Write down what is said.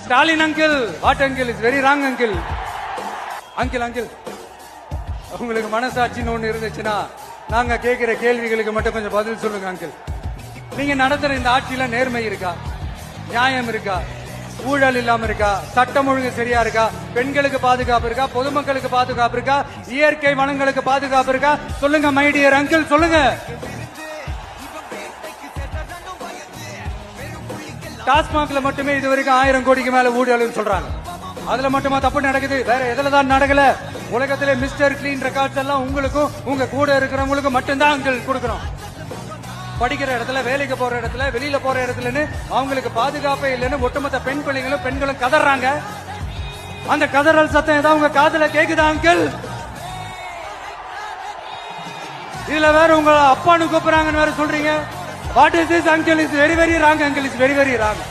Stalin uncle, what uncle? It's very wrong uncle. Uncle. உங்களுக்கு மனசாட்சின்னு ஒண்ணு இருந்துச்சுன்னா நாங்க கேட்கிற கேள்விகளுக்கு மட்டும் கொஞ்சம் பதில் சொல்லுங்க அங்கிள். நீங்க நடத்துற இந்த ஆட்சியில நேர்மை இருக்கா, நியாயம் இருக்கா, ஊழல் இல்லாம இருக்கா, சட்டம் ஒழுங்கு சரியா இருக்கா, பெண்களுக்கு பாதுகாப்பு இருக்கா, பொதுமக்களுக்கு பாதுகாப்பு இருக்கா, இயற்கை வளங்களுக்கு பாதுகாப்பு இருக்கா? சொல்லுங்க மை டியர் அங்கிள், சொல்லுங்க. டாஸ்மாக்ல மட்டுமே இது வரைக்கும் 1000 கோடிக்கு மேல ஊழல் சொல்றாங்க. அதுல மட்டுமா தப்பு நடக்குது? வேற எதுலதான் நடக்கல? உலகத்திலே மிஸ்டர் கிளீன் ரெக்கார்ட்ஸ் எல்லாம் உங்களுக்கும் உங்க கூட இருக்கிறவங்களுக்கும் மட்டும்தான் அங்கிள் கொடுக்கணும். படிக்கிற இடத்துல, வேலைக்கு போற இடத்துல, வெளியில போற இடத்துலன்னு அவங்களுக்கு பாதுகாப்பே இல்லைன்னு ஒட்டுமொத்த பெண்களும் கதறாங்க. அந்த கதறல் சத்தம் ஏதாவது உங்க காதுல கேக்குதா அங்கிள்? இதுல வேற உங்க அப்பான்னு கூப்பிடுறாங்கன்னு வேற சொல்றீங்க. What is this uncle? Is very very wrong uncle, is very very wrong.